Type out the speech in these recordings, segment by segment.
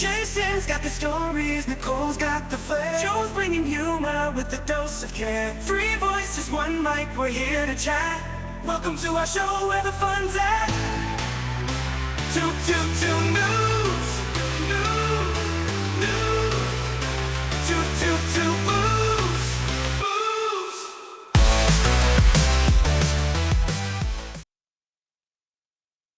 Jason's got the stories, Nicole's got the flair. Joe's bringing humor with a dose of care. Three voices, one mic, we're here to chat. Welcome to our show where the fun's at. Two noobs, two boobs, boobs.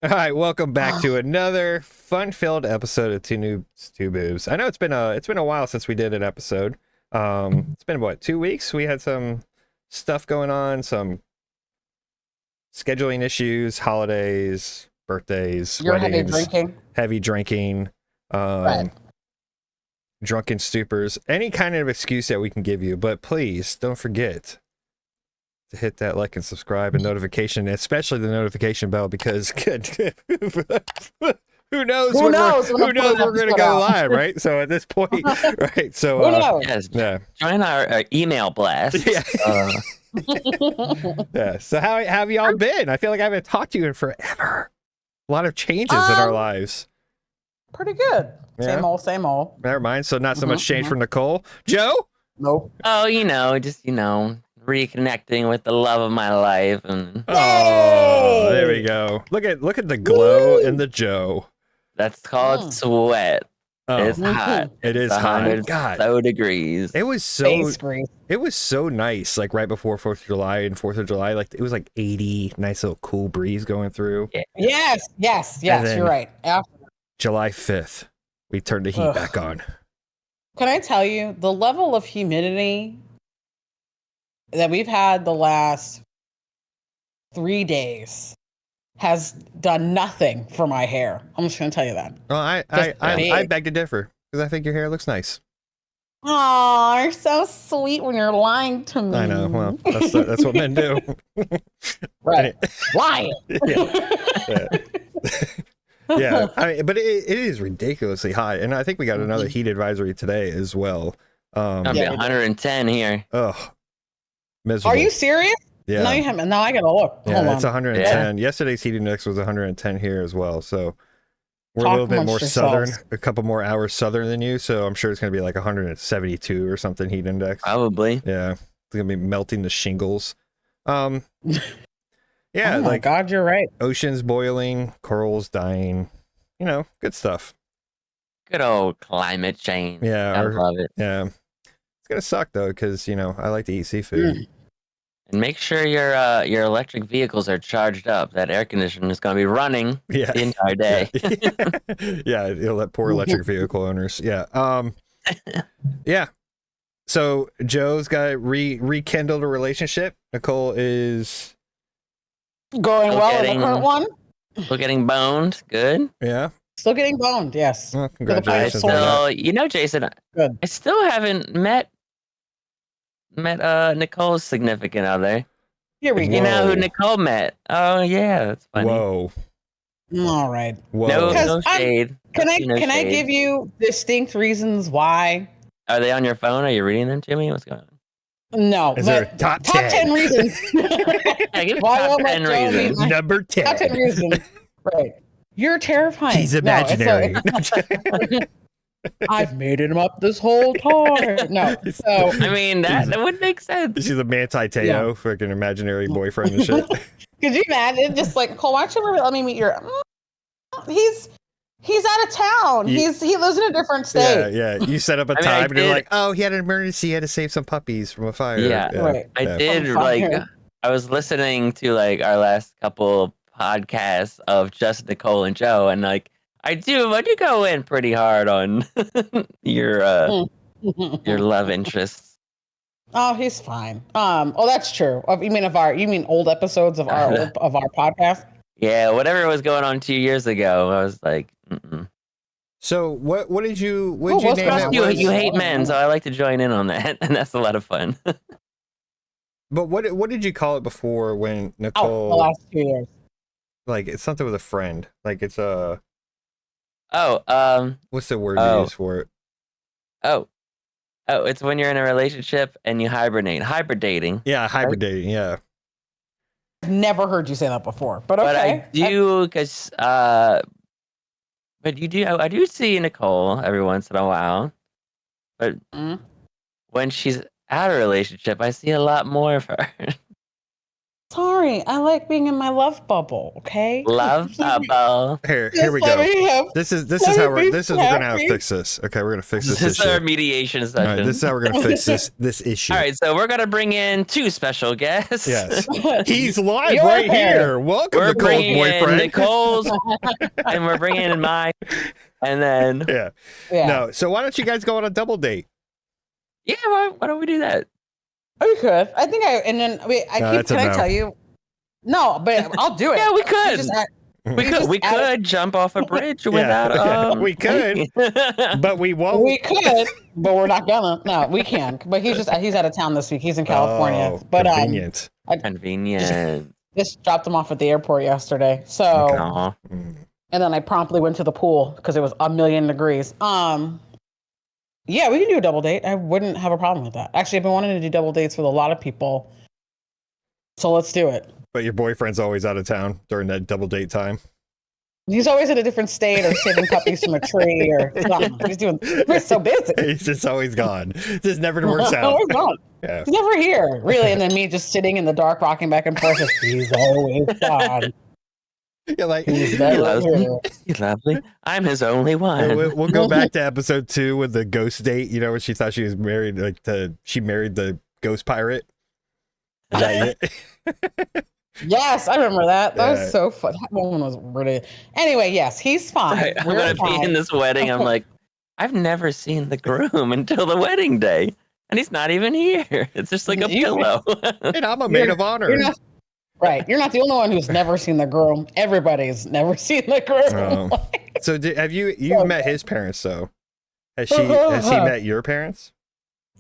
All right, welcome back to another fun-filled episode of 2Noob2Boobs. I know it's been a while since we did an episode. It's been what, 2 weeks? We had some stuff going on, some scheduling issues, holidays, birthdays, You're weddings, heavy drinking. right. Drunken stupors, any kind of excuse that we can give you. But please don't forget to hit that like and subscribe and notification, especially the notification bell, because who knows we're going to go live, right? So at this point, right? So yes, yeah, join our email blast. Yeah. Yeah. So how have y'all been? I feel like I haven't talked to you in forever. A lot of changes in our lives. Pretty good. Yeah. Same old. Never mind. So not so much change for Nicole. Joe? Nope. Oh, just reconnecting with the love of my life, and Oh, there we go. Look at the glow in the Joe. that's called sweat. Oh, It's hot. it is It's hot. 100 God, so degrees. it was so Face grease. it was so nice. Like right before 4th of July and 4th of July, like it was like 80, nice little cool breeze going through. Yes. then- You're right. July 5th, we turned the heat back on. Can I tell you the level of humidity that we've had the last 3 days has done nothing for my hair. I'm just going to tell you that. Well, I beg to differ because I think your hair looks nice. Oh, you're so sweet when you're lying to me. I know. Well, that's what men do. Right. Lying. Yeah. Yeah, but it is ridiculously hot, and I think we got another heat advisory today as well. I'll be 110 here. Oh, miserable. Are you serious? Yeah. No, you haven't. No, I gotta look. Yeah, Hold it's on. 110. Yesterday's heat index was 110 here as well. So we're a Talk little bit more amongst southern, yourselves. a couple more hours southern than you. So I'm sure it's gonna be like 172 or something heat index. Probably. Yeah, it's gonna be melting the shingles. Yeah, Oh my like God, you're right. oceans boiling, corals dying. Good stuff. Good old climate change. Yeah, I love it. Yeah, it's gonna suck though, because I like to eat seafood. And make sure your electric vehicles are charged up. That air conditioner is going to be running Yeah, the entire day. Yeah, you'll let poor electric vehicle owners. Yeah, yeah. So Joe's got rekindled a relationship. Nicole is Going Still well in getting- the current one. Still getting boned. Good. yeah. Still getting boned. Yes. Well, I congratulations. on that. still, Jason, Good. I still haven't met Nicole's significant other. Here we You go. know who Whoa. Nicole met? Oh yeah, that's funny. Whoa, All right. whoa. No, Because no shade. Can I No can I shade. give you distinct reasons why? Are they on your phone? Are you reading them to me? What's going on? No. Is there but a top 10 10? reasons. Yeah, give me Why top won't 10 Joe be reasons. my- Number Top 10 10. reasons. Right. You're terrifying. He's No, imaginary. I've made him up this whole time. No. So I mean, that would make sense. She's a Manti Teo, freaking imaginary boyfriend and shit. could you imagine just like, Cole, why don't you let me meet your he's out of town. You- He lives in a different state. Yeah. You set up a I mean, I time and you're did- like, oh, he had an emergency. He had to save some puppies from a fire. Yeah. Right. I Yeah. did I'm fine. I was listening to our last couple podcasts of just Nicole and Joe, and I do go in pretty hard on your love interests. Oh, he's fine. Oh, that's true. You mean old episodes of our podcast? Yeah, whatever was going on 2 years ago, I was like, mm-mm. So what did you Oh, what's name going that? on? You hate men, so I like to join in on that, and that's a lot of fun. But what did you call it before when Oh, the Nicole last 2 years. like it's something with a friend? Like it's a Oh, what's the word you Oh. use for it? oh, it's when you're in a relationship and you hibernating. Yeah, hibernating. Yeah. I've never heard you say that before, but okay. But I do because But you do. I do see Nicole every once in a while. But when she's out of a relationship, I see a lot more of her. Sorry, I like being in my love bubble. Okay. Love bubble. Here we Let go. me have- This is let how me be we're gonna have to happy. fix this. Okay, we're gonna fix this This is issue. our mediation All session. right, this is how we're gonna fix this issue. All right, so we're gonna bring in 2 special guests. Yes, he's live Your right hair. here. Welcome, We're Nicole's bringing in boyfriend. Nicole's, and we're bringing in mine, and then Yeah. Yeah. No. So why don't you guys go on a double date? yeah, why don't we do that? We could. I think and then wait, No, that's a can I no. tell you? No, but I'll do it. Yeah, we You could. just We could jump off a bridge without. we could, but we won't. We could, but we're not gonna. No, we can. But he's out of town this week. He's in California. Oh, but convenient. Convenient. just dropped him off at the airport yesterday. So Aw. Mm. and then I promptly went to the pool because it was 1,000,000 degrees. Yeah, we can do a double date. I wouldn't have a problem with that. Actually, I've been wanting to do double dates with a lot of people. So let's do it. But your boyfriend's always out of town during that double date time. He's always in a different state or saving puppies from a tree or something. We're so busy. He's just always gone. Just never works out. Always gone. Yeah. He's never here, really. And then me just sitting in the dark, rocking back and forth. He's always gone. You're like, He's never here. He's lovely. I'm his only one. we'll go back to episode 2 with the ghost date. You know, when she thought she was married, she married the ghost pirate. Is that it? Yes, I remember that. That Yeah. was so fun. That woman was really. Anyway, yes, he's fine. Right, I'm We're gonna fine. be in this wedding. I'm like, I've never seen the groom until the wedding day, and he's not even here. It's just like a pillow. And I'm a maid of honor. You're not, right. You're not the only one who's never seen the groom. Everybody's never seen the groom. Oh. So have you met his parents though? Has he met your parents?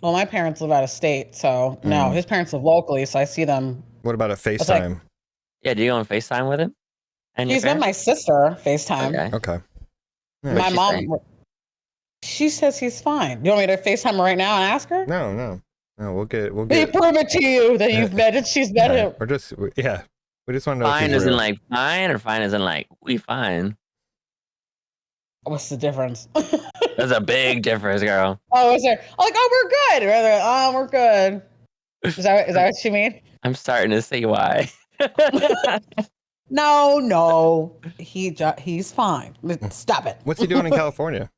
Well, my parents live out of state, so no, his parents live locally, so I see them. What about a It's like- FaceTime? Yeah, do you go on FaceTime with him? And your He's met parents? my sister FaceTime. Okay. Okay. My What'd she mom, say? she says he's fine. You want me to FaceTime her right now and ask her? No. We'll get. They prove it to you that you've met it. She's met him. We're just we just want to know. Fine if he's isn't real. like fine, or fine isn't like we fine. What's the difference? There's a big difference, girl. Oh, is there? I'm like, oh, we're good. Or they're like, oh, we're good. Is that what she mean? I'm starting to see why. No, he's fine. Stop it. What's he doing in California?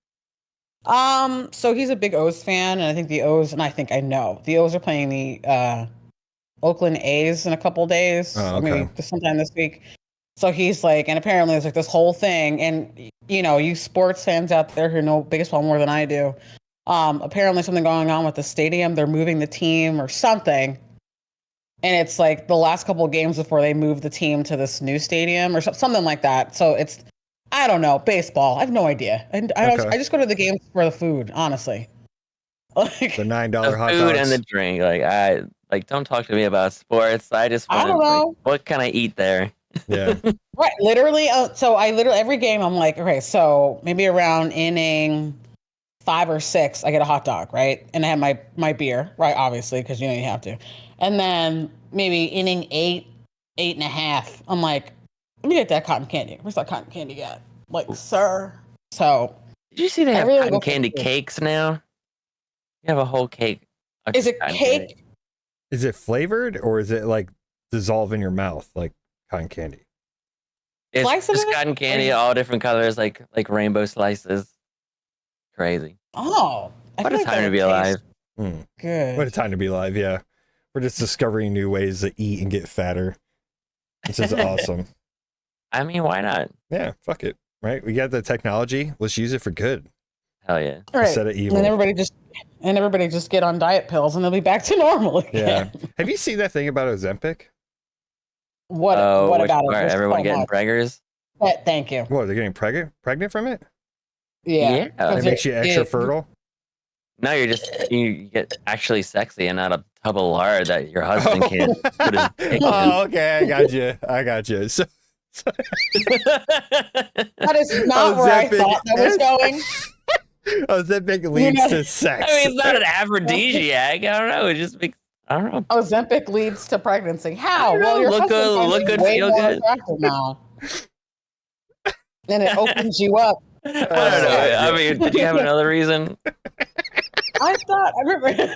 So he's a big O's fan, and I think the O's, and I know the O's are playing the Oakland A's in a couple days, Oh, okay. maybe sometime this week. So he's like, and apparently there's like this whole thing, and you know, you sports fans out there who know baseball more than I do. Apparently something going on with the stadium. They're moving the team or something. And it's like the last couple of games before they move the team to this new stadium or something like that. So it's, I don't know, baseball. I have no idea. And Okay. I just go to the games for the food, honestly. Like, The $9 The hot food dogs. and the drink. Like don't talk to me about sports. I just I want don't like, know. what can I eat there? Yeah. right, literally. So I literally, every game, I'm like, okay, so maybe around inning 5 or 6, I get a hot dog, right? And I have my beer, right? Obviously, because you know you have to. And then maybe inning 8, 8.5, I'm like, let me get that cotton candy. Where's that cotton candy at? Like, sir. So Did you see they have really cotton go for candy the food. cakes now? You have a whole cake. of is it cotton cake? candy. Is it flavored or is it like dissolve in your mouth like cotton candy? It's Slice of just it? cotton candy, all different colors, like rainbow slices. Crazy. Oh. I What feel a like that time to would be taste alive. Good. What a time to be alive, yeah. We're just discovering new ways to eat and get fatter. This is awesome. I mean, why not? Yeah, fuck it. Right? We got the technology. Let's use it for good Hell yeah. Right. instead of evil. And everybody just get on diet pills and they'll be back to normal again. Yeah. Have you seen that thing about Ozempic? What Which about it? part? There's Everyone so getting much. preggers? Thank you. What, they're getting pregnant from it? Yeah. Yeah. Because It makes you extra fertile? No, you get actually sexy and not a tub of lard that your husband can't put his dick Oh, okay. I got you. So, That is not where I Ozempic thought that was going. Ozempic leads to sex. I mean, it's not an aphrodisiac. I don't know. It just makes, I don't know. Ozempic leads to pregnancy. How? I don't know. Well, your Look husband good- finds look you good, way feel more good. attractive now. And it opens you up I don't know. I mean, did you have another reason? I remember.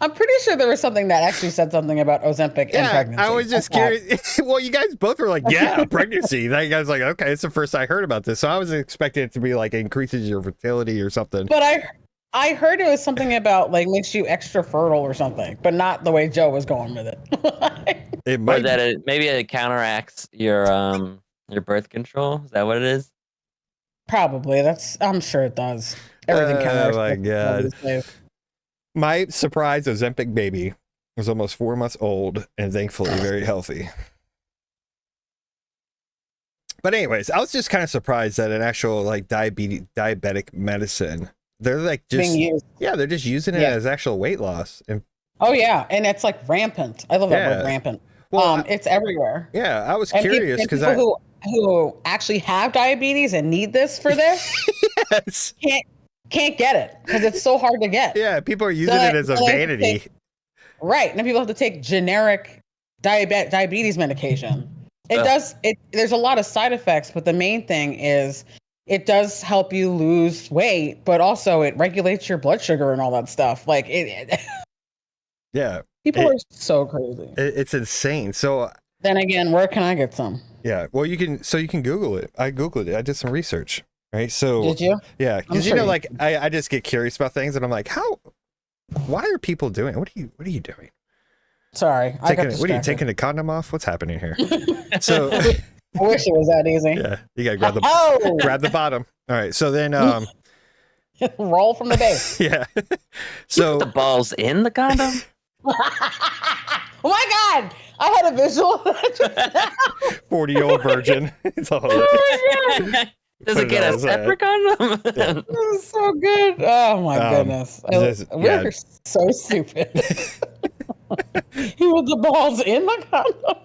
I'm pretty sure there was something that actually said something about Ozempic and pregnancy. I was just curious. Well, you guys both were like, yeah, pregnancy. That guy's like, okay, it's the first I heard about this. So I was expecting it to be like increases your fertility or something. But I heard it was something about like makes you extra fertile or something, but not the way Joe was going with it. It might Or that maybe it counteracts your birth control. Is that what it is? Probably. I'm sure it does. Everything counteracts. Oh my God. these days. My surprise Ozempic baby was almost 4 months old and thankfully very healthy. But anyways, I was just kind of surprised that an actual like diabetic medicine, they're like just Being used. they're just using it as actual weight loss. And Oh yeah, and it's like rampant. I love that word, rampant. Well, It's everywhere. yeah, I was And curious because people who actually have diabetes and need this for this yes. can't get it because it's so hard to get. Yeah, people are using it as a vanity. Right, and people have to take generic diabetes medication. There's a lot of side effects, but the main thing is it does help you lose weight, but also it regulates your blood sugar and all that stuff. Like Yeah. People are so crazy. It's insane. So then again, where can I get some? yeah, well you can Google it. I Googled it. I did some research. Right. So did you? Yeah, because you know, like I just get curious about things and I'm like, why are people doing it? What are you doing? Sorry. What are you taking the condom off? What's happening here? So I wish it was that easy. yeah, you gotta grab the bottom. All right. So then roll from the base. yeah. So the balls in the condom? Oh my God! I had a visual. 40-year-old virgin. It's all Does it get a separate condom? Yeah. This is so good. Oh my goodness. We're so stupid. He with the balls in the condom.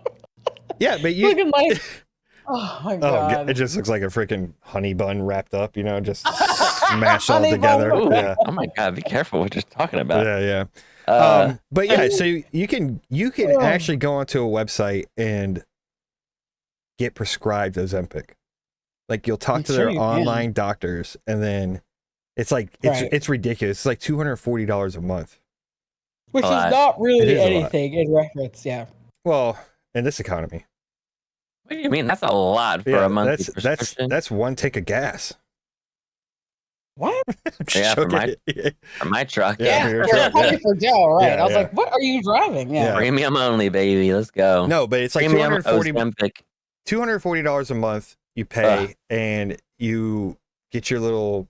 Yeah, but you looking like. Oh my God! It just looks like a freaking honey bun wrapped up, you know, just smashed all Honey together. bun. Yeah. Oh my God! Be careful what you're talking about. Yeah. But yeah, so you can actually go onto a website and get prescribed Ozempic. Like you'll talk to their online doctors, and then it's like it's ridiculous. It's like $240 a month, which is not really anything in reference. Yeah. Well, in this economy. What do you mean? That's a lot for a monthly prescription. That's one tank of gas. What? Yeah, for my truck. Yeah, for Joe, right? Yeah, I was like, "What are you driving?" Yeah, premium only, baby. Let's go. No, but it's like $240 a month you pay, and you get your little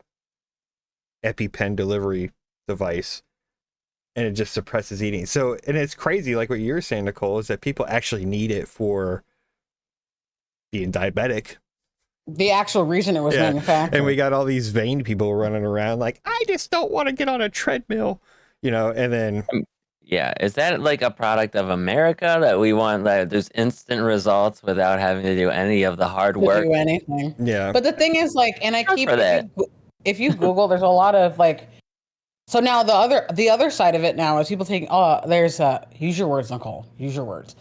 EpiPen delivery device, and it just suppresses eating. So, and it's crazy, like what you're saying, Nicole, is that people actually need it for being diabetic. The actual reason it was manufactured. And we got all these vain people running around like, I just don't want to get on a treadmill, you know, and then. Yeah. Is that like a product of America that we want, that there's instant results without having to do any of the hard work? Do anything. Yeah. But the thing is, like, and I keep, if you Google, there's a lot of like, so now the other side of it now is people taking, there's use your words, Nicole, use your words.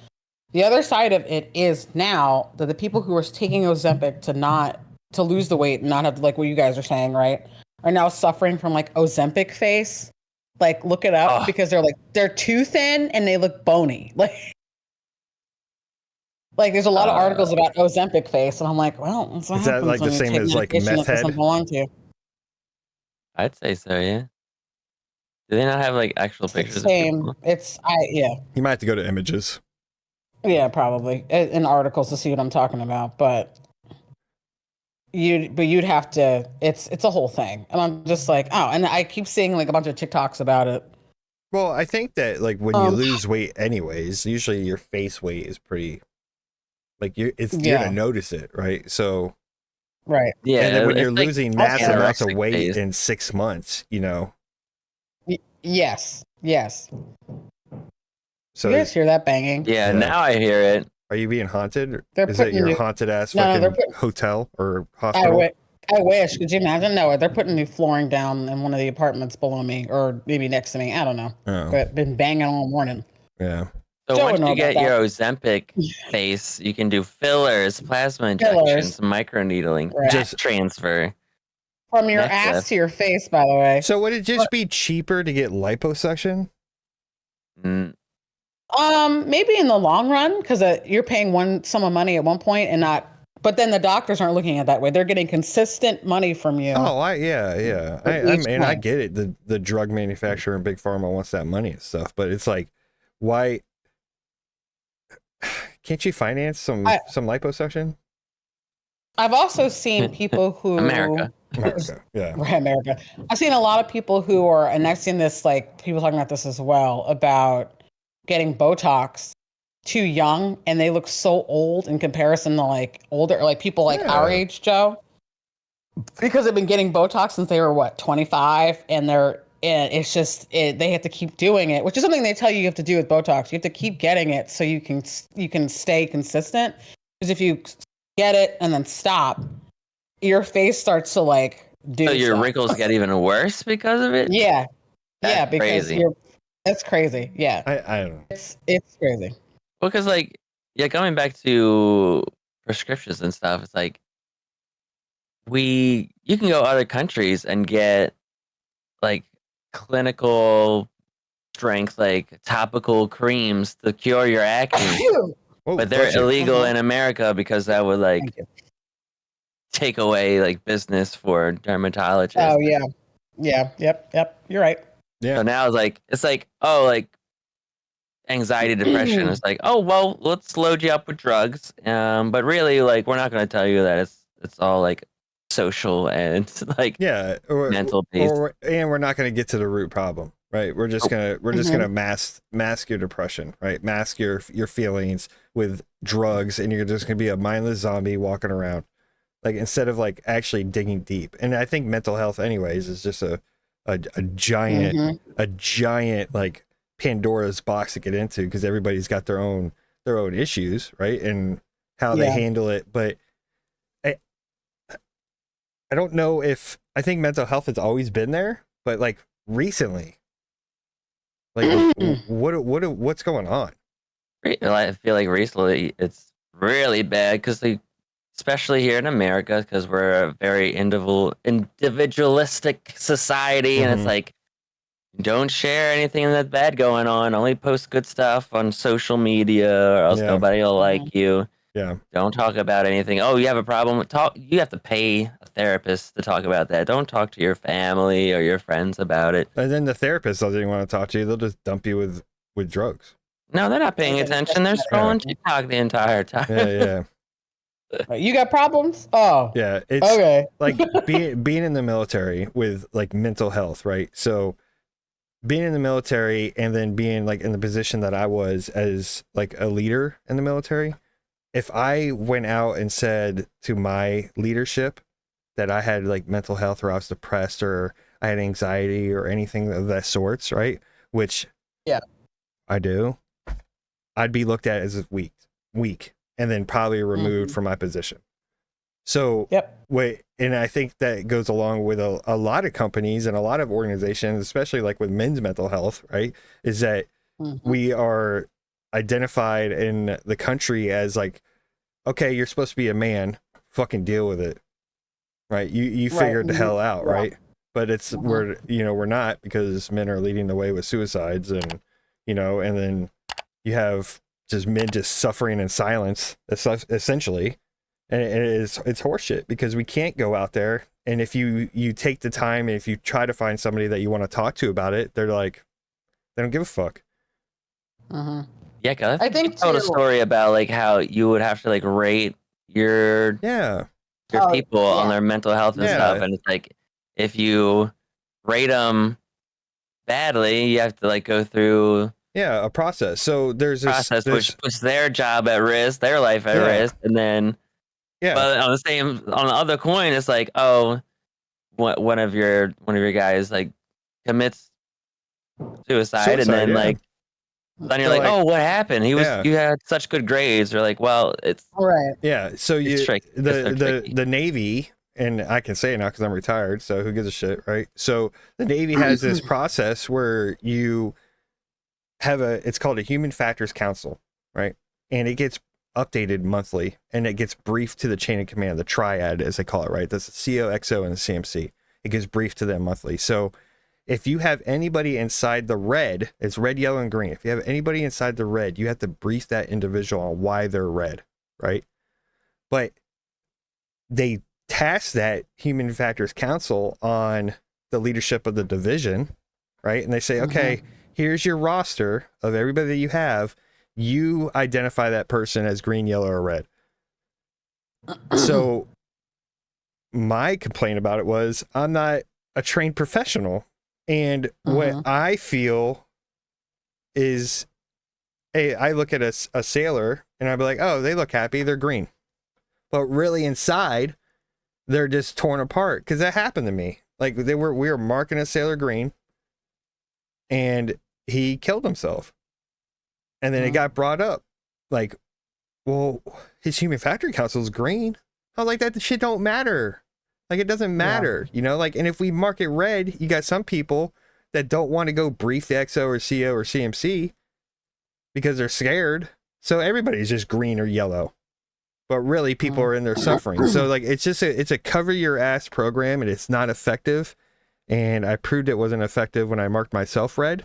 The other side of it is now that the people who are taking Ozempic to lose the weight and not have to, like what you guys are saying, right, are now suffering from like Ozempic face. Like look it up because they're too thin and they look bony. Like there's a lot of articles about Ozempic face, and I'm like, well, that's what is that like the same as like meth head? I'd say so, yeah. Do they not have like actual pictures? Same. Yeah. You might have to go to images. Yeah, probably in articles to see what I'm talking about, but you'd have to. It's a whole thing, and I'm just like, and I keep seeing like a bunch of TikToks about it. Well, I think that like when you lose weight, anyways, usually your face weight is pretty, like you're gonna notice it, right? So, right, yeah. And then when you're losing massive amounts of weight in 6 months, you know. Yes. So you guys hear that banging? Yeah, now I hear it. Are you being haunted? Is that your haunted ass fucking hotel or hospital? I wish. Could you imagine? No, they're putting new flooring down in one of the apartments below me, or maybe next to me. I don't know. But been banging all morning. Yeah. So once you get your Ozempic face, you can do fillers, plasma injections, microneedling, just transfer. From your Next ass lift. to your face, by the way. So would it just be cheaper to get liposuction? Mm, Maybe in the long run, because you're paying one sum of money at one point and not. But then the doctors aren't looking at it that way. They're getting consistent money from you. Oh, yeah. For I each mean, I one. get it. The drug manufacturer and big pharma wants that money and stuff, but it's like, why can't you finance some liposuction? I've also seen people who America. America, yeah. Right, America. I've seen a lot of people who are, and I've seen this, like people talking about this as well, about getting Botox too young, and they look so old in comparison to like older, like people like our Yeah. age, Joe, because they've been getting Botox since they were what 25, and it's just they have to keep doing it, which is something they tell you have to do with Botox. You have to keep getting it so you can stay consistent. Because if you get it and then stop, your face starts to like do So your stuff. wrinkles get even worse because of it? Yeah. Yeah, That's because crazy. that's crazy. Yeah. I don't know. It's crazy. Well, because like, yeah, going back to prescriptions and stuff, it's like you can go other countries and get like clinical strength, like topical creams to cure your acne, Oh, but they're bless you. illegal in America because that would like Thank you. take away like business for dermatologists. Oh yeah. Yeah. Yep. You're right. Yeah. So now it's like, oh, like anxiety, depression. It's like, oh, well, let's load you up with drugs. But really, like, we're not going to tell you that it's all like social and like Yeah, mental based. and we're not going to get to the root problem, right? We're just gonna mask your depression, right? Mask your feelings with drugs, and you're just gonna be a mindless zombie walking around, like instead of like actually digging deep. And I think mental health, anyways, is just a giant like Pandora's box to get into, because everybody's got their own issues, right? And how they handle it, but I don't know if I think mental health has always been there, but like recently, like what's going on? I feel like recently it's really bad because especially here in America, because we're a very individualistic society, and it's like, don't share anything that's bad going on. Only post good stuff on social media, or else nobody will like you. Yeah. Don't talk about anything. Oh, you have a problem? You have to pay a therapist to talk about that. Don't talk to your family or your friends about it. And then the therapist doesn't even want to talk to you. They'll just dump you with drugs. No, they're not paying attention. They're scrolling TikTok the entire time. Yeah. You got problems? Oh. Yeah. It's okay. like being in the military with like mental health, right? So being in the military and then being like in the position that I was as like a leader in the military, if I went out and said to my leadership that I had like mental health, or I was depressed, or I had anxiety or anything of that sorts, right? Which I do, I'd be looked at as weak, and then probably removed from my position. So and I think that goes along with a lot of companies and a lot of organizations, especially like with men's mental health, right? Is that we are identified in the country as like, okay, you're supposed to be a man, fucking deal with it, right? You figured the hell out, right? But it's we're not, because men are leading the way with suicides, and and then you have just men just suffering in silence, essentially. And it's horseshit, because we can't go out there, and if you take the time and if you try to find somebody that you want to talk to about it, they're like, they don't give a fuck. Yeah, cause I think you told a story about like how you would have to like rate your people on their mental health and stuff, and it's like if you rate them badly, you have to like go through a process. So there's this process which puts their job at risk, their life at risk, and then but on the other coin, it's like, oh, one of your guys like commits suicide and then like. Then you're like, oh, what happened? You had such good grades. Or like, well, it's So the Navy, and I can say it now because I'm retired, so who gives a shit, right? So the Navy has this process where you have it's called a Human Factors Council, right? And it gets updated monthly, and it gets briefed to the chain of command, the triad as they call it, right? That's the CO, XO, and the CMC. it gets briefed to them monthly. So if you have anybody inside the red, it's red, yellow, and green. If you have anybody inside the red, you have to brief that individual on why they're red, right? But they task that Human Factors Council on the leadership of the division, right? And they say, okay, here's your roster of everybody that you have. You identify that person as green, yellow, or red. So my complaint about it was I'm not a trained professional. And what I feel is, hey, I look at a sailor and I'd be like, oh, they look happy. They're green. But really inside, they're just torn apart. Because that happened to me. Like we were marking a sailor green and he killed himself. And then it got brought up like, well, his Human Factor Council is green. I was like, that shit don't matter. Like, it doesn't matter, you know, like, and if we mark it red, you got some people that don't want to go brief the XO or CO or CMC because they're scared. So everybody's just green or yellow, but really people are in there suffering. So like, it's just it's a cover your ass program and it's not effective. And I proved it wasn't effective when I marked myself red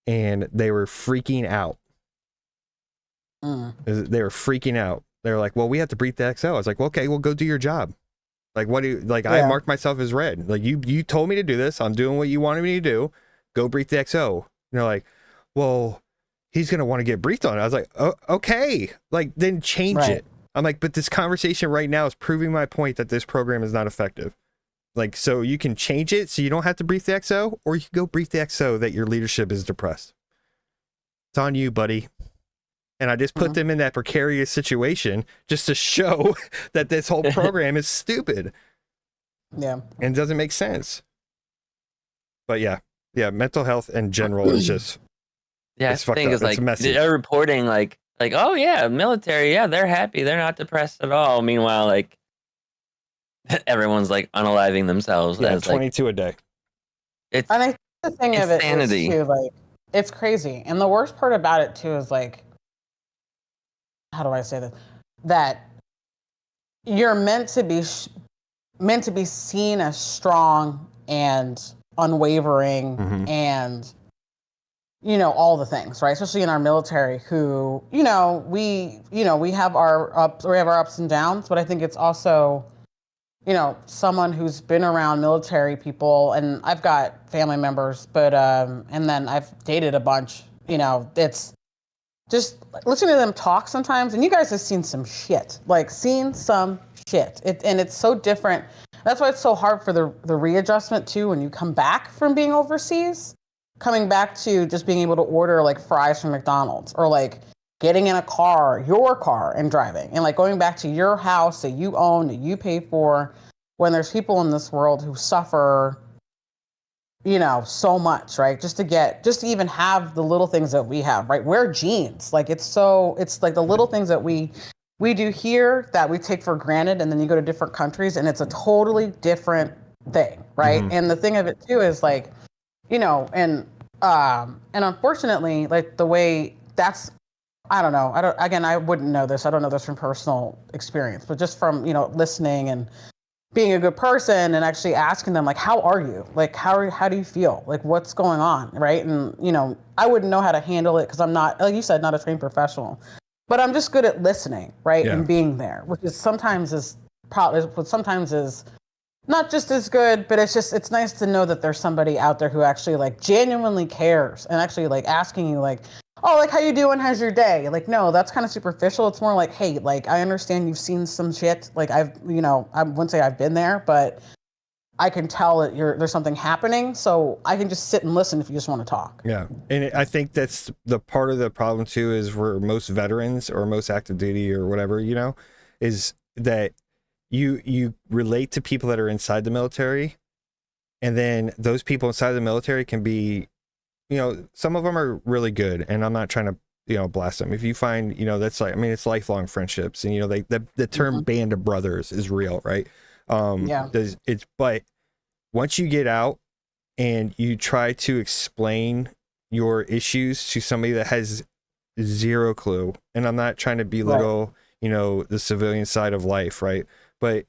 and they were freaking out. They were freaking out. They were like, well, we have to brief the XO. I was like, well, okay, well, go do your job. Like, what do you, like, I marked myself as red. Like, you told me to do this. I'm doing what you wanted me to do. Go brief the XO. And they're like, well, he's going to want to get briefed on it. I was like, oh, okay. Like, then change it. I'm like, but this conversation right now is proving my point that this program is not effective. Like, so you can change it so you don't have to brief the XO, or you can go brief the XO that your leadership is depressed. It's on you, buddy. And I just put them in that precarious situation just to show that this whole program is stupid. Yeah. And doesn't make sense. But yeah, mental health in general is just, it's the thing up. is like messy. they're reporting like, oh yeah, military, yeah, they're happy, they're not depressed at all. Meanwhile, like everyone's like unaliving themselves. Yeah, as 22 a day. It's And I think the thing of it is too, like, it's crazy. And the worst part about it too is like, how do I say this? That you're meant to be seen as strong and unwavering and, you know, all the things, right? Especially in our military who, we have our ups and downs, but I think it's also, someone who's been around military people, and I've got family members, but, and then I've dated a bunch, it's just listening to them talk sometimes, and you guys have seen some shit, and it's so different. That's why it's so hard for the readjustment too, when you come back from being overseas, coming back to just being able to order like fries from McDonald's, or like getting in your car and driving, and like going back to your house that you own, that you pay for, when there's people in this world who suffer, so much, right? Just to even have the little things that we have, right? Wear jeans. Like, it's like the little things that we do here that we take for granted, and then you go to different countries and it's a totally different thing, right? And the thing of it too is like, and unfortunately, like the way that's, I don't know. I wouldn't know this. I don't know this from personal experience, but just from, listening and being a good person and actually asking them, like, how are you? Like, how do you feel? Like, what's going on, right? And, I wouldn't know how to handle it because I'm not, like you said, not a trained professional. But I'm just good at listening, right? Yeah. And being there, which is sometimes is not just as good, but it's nice to know that there's somebody out there who actually like genuinely cares and actually like asking you like, oh, like, how you doing? How's your day? Like, no, that's kind of superficial. It's more like, hey, like, I understand you've seen some shit. Like, I wouldn't say I've been there, but I can tell that there's something happening. So I can just sit and listen if you just want to talk. Yeah. And I think that's the part of the problem too, is for most veterans or most active duty or whatever, is that you relate to people that are inside the military, and then those people inside the military can be, some of them are really good, and I'm not trying to, blast them. If you find, that's like, I mean, it's lifelong friendships, and, the term band of brothers is real, right? But once you get out and you try to explain your issues to somebody that has zero clue, and I'm not trying to belittle, the civilian side of life, right? But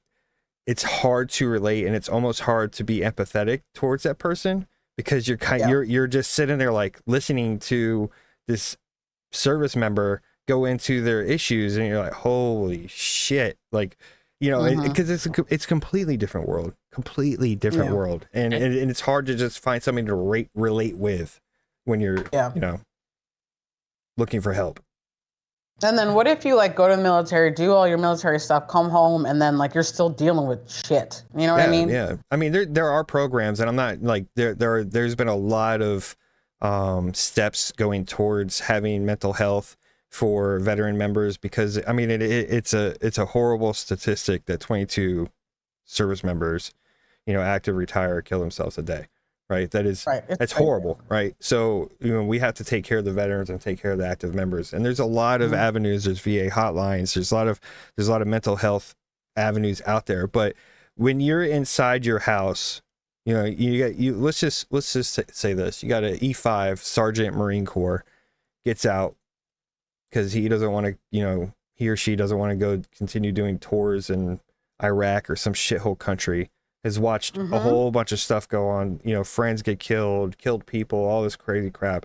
it's hard to relate, and it's almost hard to be empathetic towards that person, because you're just sitting there like listening to this service member go into their issues, and you're like, holy shit, like, you know, because it's completely different world, and it's hard to just find something to relate with when you're you know, looking for help. And then what if you like go to the military, do all your military stuff, come home, and then like you're still dealing with shit? You know what I mean? Yeah. I mean, there are programs, and I'm not like there's been a lot of steps going towards having mental health for veteran members, because I mean it's a horrible statistic that 22 service members, you know, active, retire, kill themselves a day. Right. That is, that's horrible. Right. So, you know, we have to take care of the veterans and take care of the active members. And there's a lot of avenues. There's VA hotlines. There's a lot of mental health avenues out there. But when you're inside your house, you know, let's just say this. You got an E5 Sergeant Marine Corps gets out because he doesn't want to, you know, he or she doesn't want to go continue doing tours in Iraq or some shithole country. Has watched a whole bunch of stuff go on, you know, friends get killed people, all this crazy crap,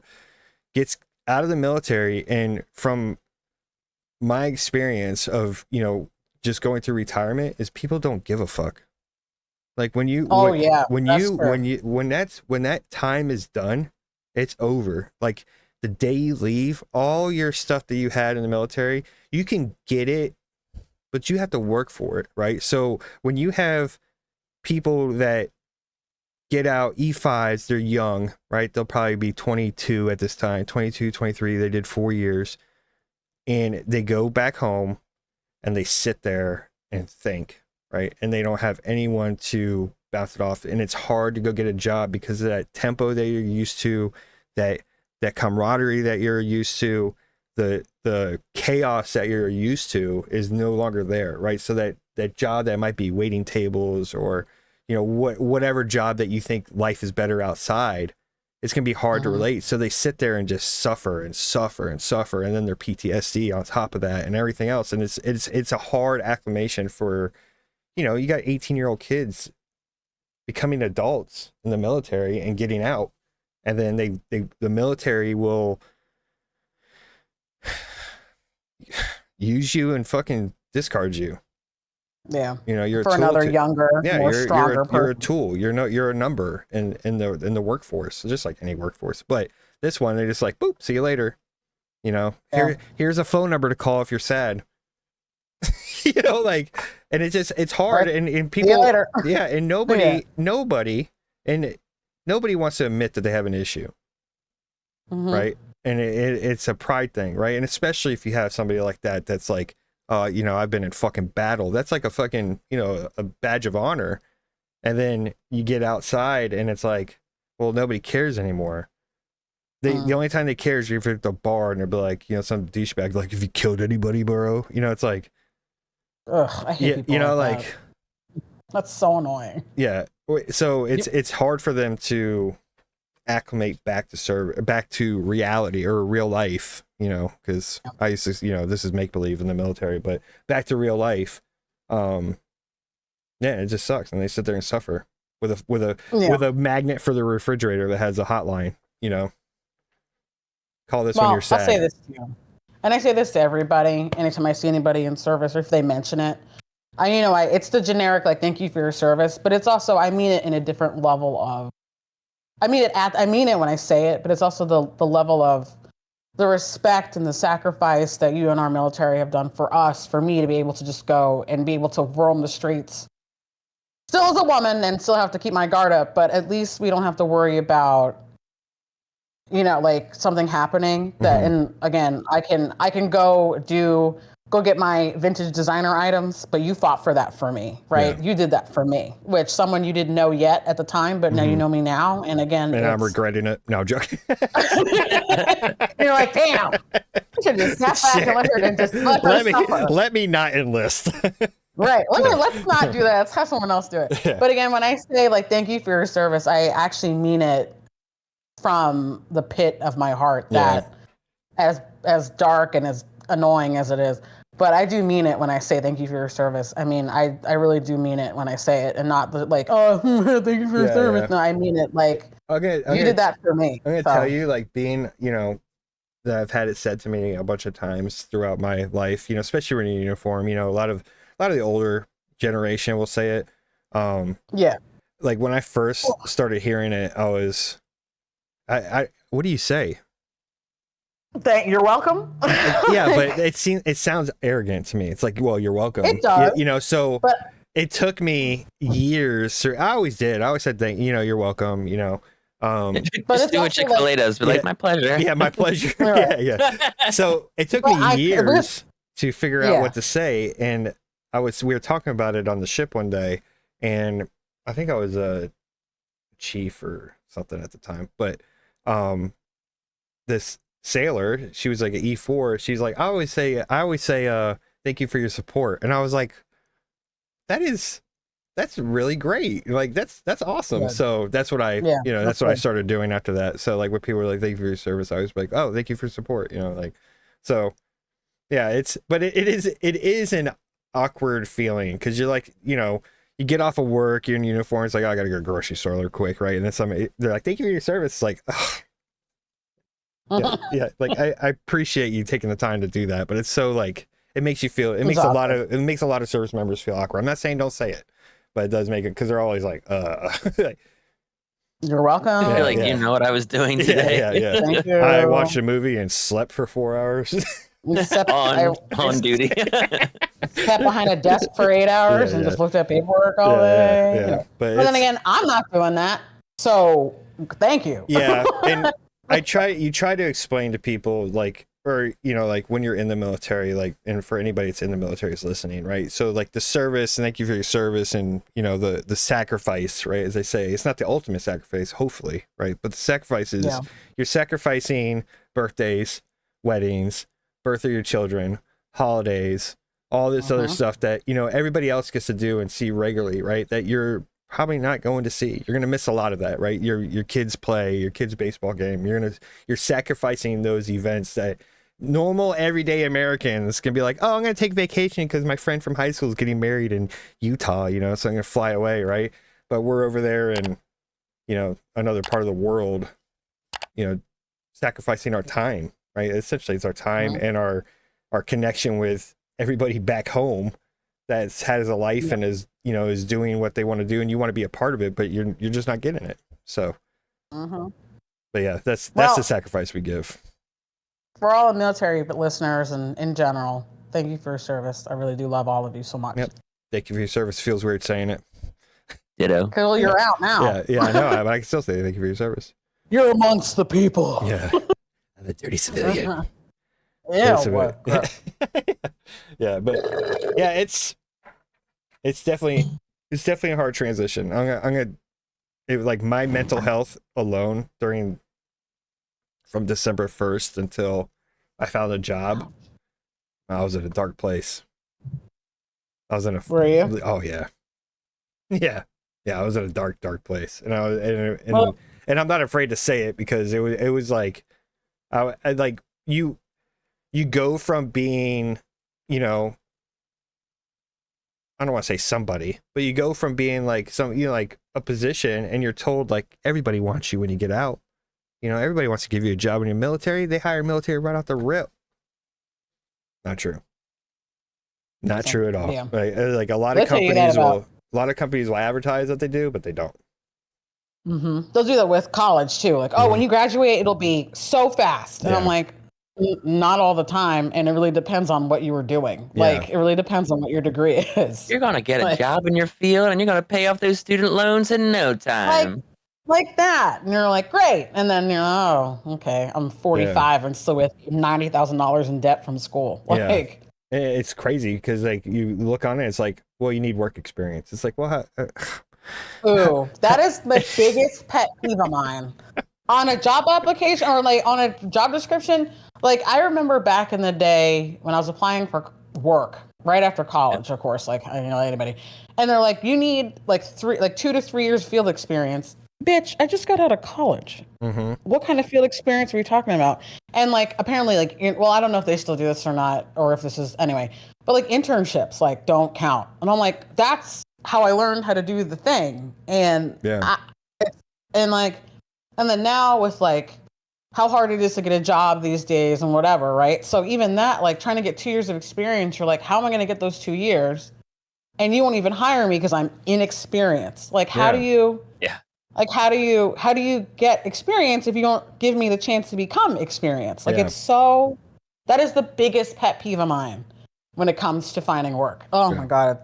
gets out of the military. And from my experience of, you know, just going through retirement, is people don't give a fuck. Like when that time is done, it's over. Like the day you leave, all your stuff that you had in the military, you can get it, but you have to work for it. Right. So when you have people that get out E5s, they're young, right? They'll probably be 22 at this time, 22, 23. They did 4 years, and they go back home and they sit there and think, right? And they don't have anyone to bounce it off. And it's hard to go get a job because of that tempo that you're used to, that camaraderie that you're used to, the chaos that you're used to is no longer there, right? So that job that might be waiting tables, or, you know, whatever job that you think life is better outside, it's gonna be hard to relate. So they sit there and just suffer, and then their PTSD on top of that and everything else. And it's a hard acclimation for, you know, you got 18-year-old kids becoming adults in the military and getting out, and then the military will use you and fucking discard you. Yeah. You know, you're for another younger, more stronger person. You're a tool. You're a number in the workforce, just like any workforce. But this one, they just like, boop, see you later. You know, here's a phone number to call if you're sad. You know, like, and it's hard, right. and people, see you later. Yeah, and nobody wants to admit that they have an issue, right? And it's a pride thing, right? And especially if you have somebody like that, that's like, you know, I've been in fucking battle. That's like a fucking, you know, a badge of honor. And then you get outside and it's like, well, nobody cares anymore. The only time they care is if you're at the bar and they'll be like, you know, some douchebag, like, if you killed anybody, bro, you know, it's like, ugh, I hate people, you know, like like that's so annoying. Yeah. So it's hard for them to acclimate back to reality or real life, you know, because I used to, you know, this is make believe in the military, but back to real life, yeah, it just sucks, and they sit there and suffer with a magnet for the refrigerator that has a hotline, you know. Call this when you're sad. I'll say this to you, and I say this to everybody anytime I see anybody in service, or if they mention it. It's the generic, like, thank you for your service, but it's also, I mean it in a different level of, I mean it when I say it, but it's also the level of the respect and the sacrifice that you and our military have done for us, for me to be able to just go and be able to roam the streets still as a woman and still have to keep my guard up, but at least we don't have to worry about, you know, like something happening that, and again, I can go get my vintage designer items, but you fought for that for me, right? Yeah. You did that for me, which someone you didn't know yet at the time, but now you know me now. And again, and I'm regretting it. No, joking. You're like, damn, I should just snap back and let me not enlist. Right. Let's not do that. Let's have someone else do it. Yeah. But again, when I say, like, thank you for your service, I actually mean it from the pit of my heart, that as dark and as annoying as it is, But I do mean it when I say thank you for your service. I mean, I really do mean it when I say it, and not like, oh, thank you for your service. Yeah. No, I mean it. Like, you did that for me. I'm gonna tell you, like, being, you know, that I've had it said to me a bunch of times throughout my life. You know, especially when you're in uniform. You know, a lot of the older generation will say it. Yeah. Like when I first started hearing it, I was, what do you say? You're welcome. Yeah, but it sounds arrogant to me. It's like, well, you're welcome. It does. You know, so but it took me years. I always did. I always said, you know, you're welcome. You know, but just do what Chick-fil-A does. But like, my pleasure. Yeah, my pleasure. Right. Yeah. So it took me years to figure out what to say, and we were talking about it on the ship one day, and I think I was a chief or something at the time, but this sailor, she was like an E4. She's like, I always say thank you for your support, and I was like, that's really great. Like that's awesome. Good. So that's what you know, that's what I started doing after that. So like when people were like, thank you for your service, I was like, oh, thank you for support. You know, like, so yeah, it is an awkward feeling because you're like, you know, you get off of work, you're in uniform, it's like, oh, I gotta go to the grocery store real quick, right? And then they're like, thank you for your service. It's like, ugh. Yeah, like I appreciate you taking the time to do that, but it's so like it makes you feel, it makes a lot of service members feel awkward. I'm not saying don't say it, but it does make it, because they're always like, like, you're welcome. I feel like you know what I was doing today. Yeah. Thank you. I watched a movie and slept for 4 hours. on duty. Sat behind a desk for 8 hours and just looked at paperwork all day. Yeah. You know. But then again, I'm not doing that. So thank you. Yeah. And you try to explain to people, like, or, you know, like when you're in the military, like, and for anybody that's in the military is listening, right? So like the service, and thank you for your service, and, you know, the sacrifice, right? As they say, it's not the ultimate sacrifice, hopefully, right? But the sacrifice is you're sacrificing birthdays, weddings, birth of your children, holidays, all this other stuff that, you know, everybody else gets to do and see regularly, right? That you're probably not going to see. You're going to miss a lot of that, right? Your kids play, your kids baseball game. You're sacrificing those events that normal everyday Americans can be like, oh, I'm going to take vacation because my friend from high school is getting married in Utah, you know, so I'm going to fly away, right? But we're over there in, you know, another part of the world, you know, sacrificing our time, right? Essentially, it's our time and our connection with everybody back home that has a life and is, you know, is doing what they want to do, and you want to be a part of it, but you're just not getting it. So, but yeah, that's the sacrifice we give. For all the military listeners and in general, thank you for your service. I really do love all of you so much. Yep. Thank you for your service. Feels weird saying it. Ditto. Cool, you're out now. Yeah, I know, but I can still say thank you for your service. You're amongst the people. Yeah. I'm a dirty civilian. Yeah, yeah, but yeah, it's definitely a hard transition. It was like my mental health alone from December 1st until I found a job. I was in a dark place. Were you? Oh yeah. Yeah. I was in a dark place, and and I'm not afraid to say it, because it was like, I like you go from being, you know, I don't want to say somebody, but you go from being like like a position, and you're told like everybody wants you when you get out. You know, everybody wants to give you a job in your military. They hire military right off the rip. Not true. Not true at all. Yeah. Like a lot of companies will advertise that they do, but they don't. They'll do that with college too. Like, when you graduate, it'll be so fast. And I'm like, not all the time. And it really depends on what you were doing. Yeah. Like, it really depends on what your degree is. You're going to get a job in your field, and you're going to pay off those student loans in no time. Like that. And you're like, great. And then you're, oh, okay. I'm 45 and still with $90,000 in debt from school. Like, it's crazy, because like you look on it, it's like, well, you need work experience. It's like, well, ooh, that is the biggest pet peeve of mine. On a job application, or like on a job description, like I remember back in the day when I was applying for work right after college, of course, like I don't know anybody, and they're like, you need like 2 to 3 years field experience. bitch, I just got out of college. Mm-hmm. What kind of field experience are we talking about? And like, apparently, like, well, I don't know if they still do this or not, or if this is anyway, but like internships, like, don't count. And I'm like, that's how I learned how to do the thing. And Yeah. and like, and then now with like how hard it is to get a job these days and whatever, right? So even that, like trying to get 2 years of experience, you're like, how am I going to get those 2 years? And you won't even hire me because I'm inexperienced. Like, how do you? Yeah. Like, how do you get experience if you don't give me the chance to become experienced? Like, it's so, that is the biggest pet peeve of mine when it comes to finding work. Oh my God.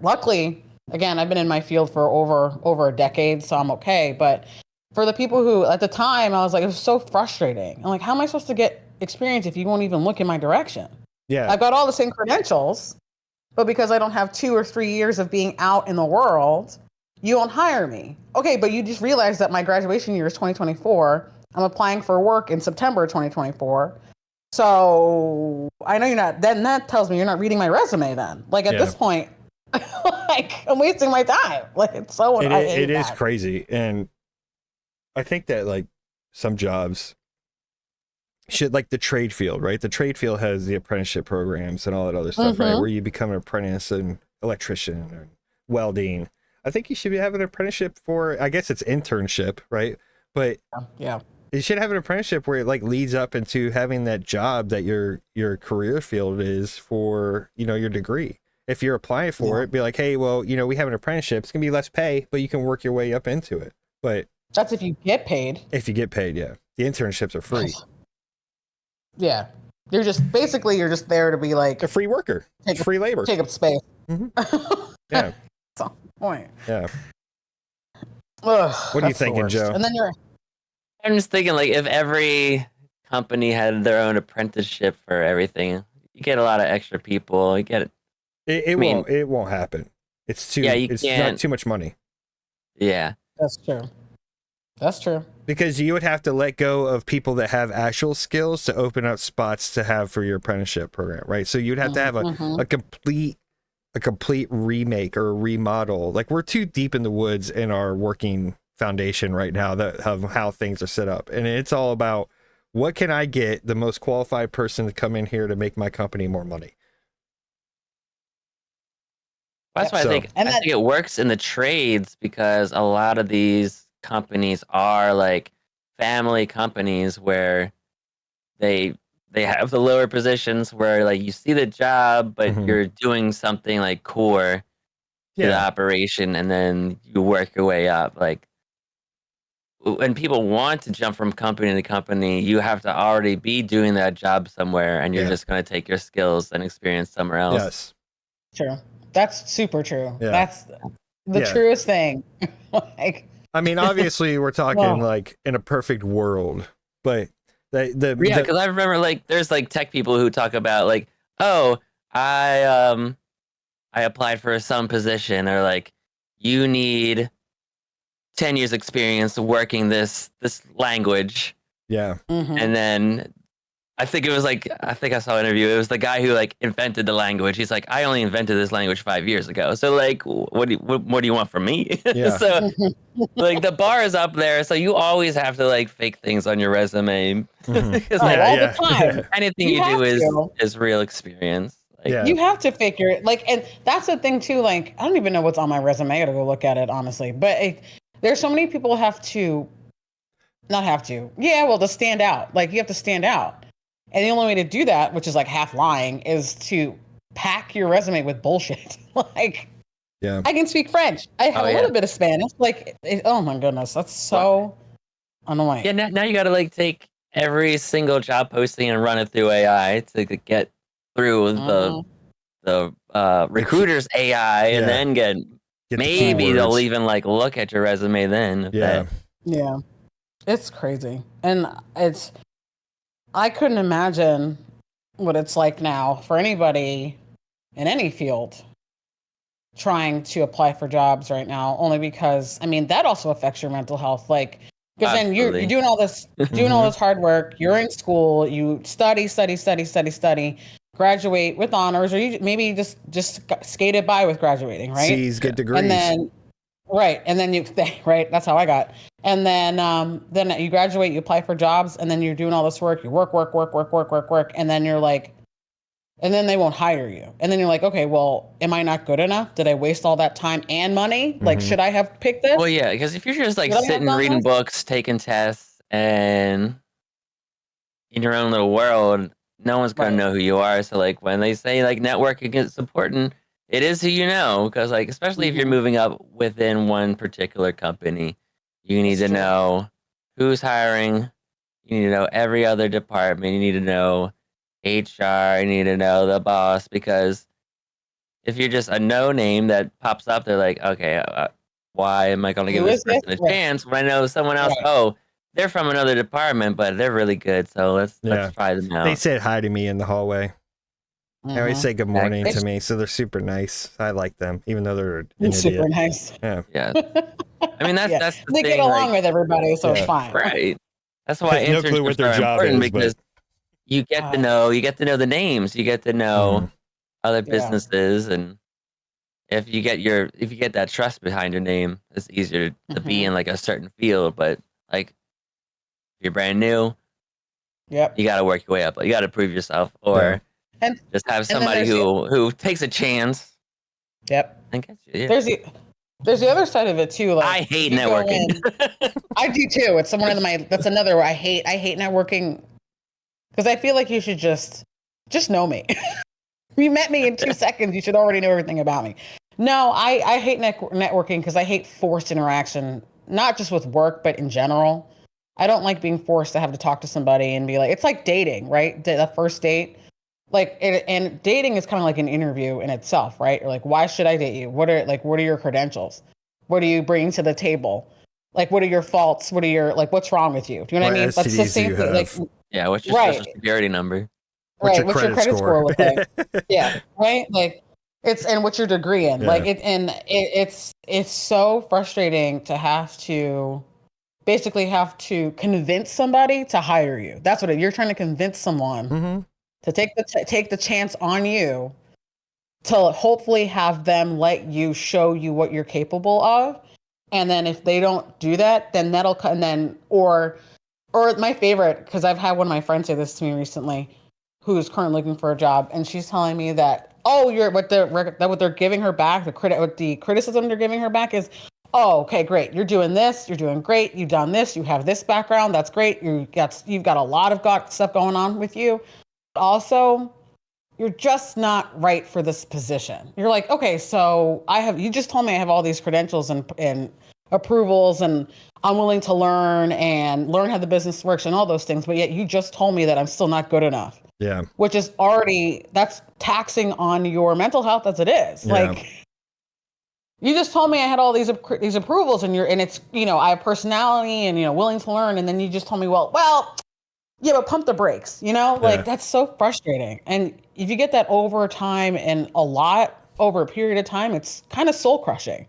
Luckily, again, I've been in my field for over a decade, so I'm okay. But for the people who, at the time, I was like, it was so frustrating. I'm like, how am I supposed to get experience if you won't even look in my direction? Yeah. I've got all the same credentials, but because I don't have 2 or 3 years of being out in the world, you won't hire me. Okay, but you just realized that my graduation year is 2024. I'm applying for work in September 2024. So I know you're not, then that tells me you're not reading my resume then. Like at this point, like I'm wasting my time. Like it's so, it is crazy. And I think that like some jobs should, like the trade field, right? The trade field has the apprenticeship programs and all that other stuff, right? Where you become an apprentice and electrician or welding. I think you should have an apprenticeship for, I guess it's internship, right? But yeah, you should have an apprenticeship where it like leads up into having that job that your career field is for, you know, your degree. If you're applying for it, be like, hey, well, you know, we have an apprenticeship. It's gonna be less pay, but you can work your way up into it. But that's if you get paid. If you get paid, yeah. The internships are free. Yeah. You're just basically you're just there to be like a free worker. Free labor. Take up space. Yeah. That's the point. Yeah. Ugh, what are you thinking, Joe? And then I'm just thinking, like, if every company had their own apprenticeship for everything, you get a lot of extra people. You get it won't happen. It's too. It's not too much money. Yeah, that's true. That's true. Because you would have to let go of people that have actual skills to open up spots to have for your apprenticeship program, right? So you'd have to have a complete remake or a remodel. Like we're too deep in the woods in our working foundation right now of how things are set up, and it's all about what can I get the most qualified person to come in here to make my company more money. That's why I think it works in the trades, because a lot of these companies are like family companies where they have the lower positions where like you see the job, but you're doing something like core to the operation, and then you work your way up. Like when people want to jump from company to company, you have to already be doing that job somewhere, and you're just going to take your skills and experience somewhere else. Yes. True. That's super true. Yeah. That's the truest thing. Like, I mean, obviously we're talking like in a perfect world, but because I remember like there's like tech people who talk about like, oh, I applied for some position, or like you need 10 years experience working this language. Yeah. And then I think I saw an interview. It was the guy who like invented the language. He's like, I only invented this language 5 years ago. So like, what do you want from me? Yeah. So like the bar is up there. So you always have to like fake things on your resume. Because like all the time. Anything you do is real experience. Like, you have to figure it. Like, and that's the thing too. Like, I don't even know what's on my resume. I gotta go look at it honestly. But there's so many people to stand out. Like you have to stand out. And the only way to do that, which is like half lying, is to pack your resume with bullshit. Like, I can speak French. I have a little bit of Spanish. Like, oh my goodness, that's so annoying. Yeah, now you got to like take every single job posting and run it through AI to get through the recruiter's AI, and then get maybe they'll even like look at your resume then. Yeah, it's crazy, and I couldn't imagine what it's like now for anybody in any field trying to apply for jobs right now, only because, I mean, that also affects your mental health. Like, because then you're doing all this, hard work, you're in school, you study, graduate with honors, or you maybe just skated by with graduating, right? C's, get degrees. And then, and then that's how I got. And then you graduate, you apply for jobs, and then you're doing all this work. You work, and then you're like, and then they won't hire you. And then you're like, okay, well, am I not good enough? Did I waste all that time and money? Like, should I have picked this? Well, yeah, because if you're just like Should I have sitting done reading this? books, taking tests, and in your own little world, no one's gonna Right. know who you are. So like when they say like networking is important, it is who you know. Because like especially if you're Mhm. moving up within one particular company, you need That's to true. know who's hiring. You need to know every other department. You need to know HR. You need to know the boss because if you're just a no name that pops up, they're like, okay, why am I going to give Who this is this? person a Right. chance when I know someone else? Right. Oh, they're from another department, but they're really good. So let's Yeah. try them They out. said hi to me in the hallway. They always Mhm. say good morning It's to me, so they're super nice. I like them, even though they're an super idiot. nice. Yeah. Yeah, I mean Yeah. that's the They get thing. along Like, with everybody, so it's Yeah. fine. right? That's why No clue internships what their are job important is, because but you get to know the names, you get to know other Yeah. businesses, and if you get that trust behind your name, it's easier to be in like a certain field. But like if you're brand new, Yep. you got to work your way up. You got to prove yourself, or And just have then somebody there's the, who takes a chance yep. and gets you. Yeah. There's the other side of it too. Like I hate you go networking. in, I do too. It's one of my. That's another where I hate networking because I feel like you should just know me. You met me in 2 seconds. You should already know everything about me. No, I hate networking because I hate forced interaction, not just with work, but in general. I don't like being forced to have to talk to somebody and be like, it's like dating, right? The first date. Like, and dating is kind of like an interview in itself, right? You're like, why should I date you? What are your credentials? What are you bringing to the table? Like, what are your faults? What are your, like, what's wrong with you? Do you know what I mean? That's the STDs do same you thing. Like, have? Yeah, what's your social right. security number? What's Right. your What's your credit credit score score? look like? Yeah. Right. Like and what's your degree in? Yeah. Like it's so frustrating to have to basically have to convince somebody to hire you. That's what you're trying to convince someone to take the chance on you to hopefully have them let you show you what you're capable of. And then if they don't do that, then that'll cut. And then or my favorite, because I've had one of my friends say this to me recently, who's currently looking for a job, and she's telling me that, oh, what they're giving her back, what the criticism they're giving her back is, oh, okay, great, you're doing this, you're doing great, you've done this, you have this background, that's great, you've got a lot of stuff going on with you. Also, you're just not right for this position. You're like, okay, so you just told me I have all these credentials and approvals and I'm willing to learn how the business works and all those things, but yet you just told me that I'm still not good enough. Yeah. Which is that's taxing on your mental health as it is. Yeah. Like, you just told me I had all these approvals and it's, I have personality and, willing to learn. And then you just told me, well, yeah, but pump the brakes, like that's so frustrating. And if you get that over time and a lot over a period of time, it's kind of soul crushing.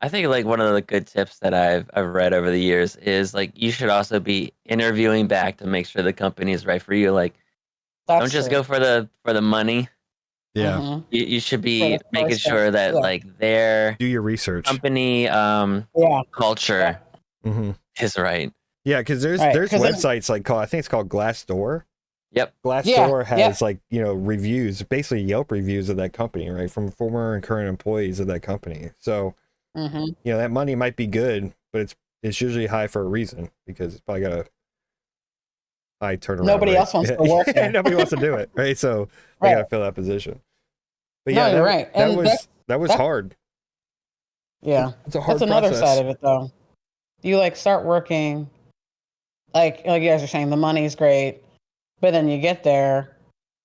I think like one of the good tips that I've read over the years is like you should also be interviewing back to make sure the company is right for you. Like, don't just go for the money. Yeah. Mhm. You should For be the making first sure thing. that Yeah. like their Do your research. company culture is right. Yeah, because there's Right, 'cause then- websites like I think it's called Glassdoor. Yep. Glassdoor Yeah, has like, reviews, basically Yelp reviews of that company, right? From former and current employees of that company. So, that money might be good, but it's usually high for a reason because it's probably got a high turnaround. Nobody rate. else wants to work there. Nobody wants to do it, right? So they Right. got to fill that position. But No, yeah, you're right. that And was hard. Yeah. It's a hard That's another process. side of it though. You like start working, like you guys are saying, the money's great, but then you get there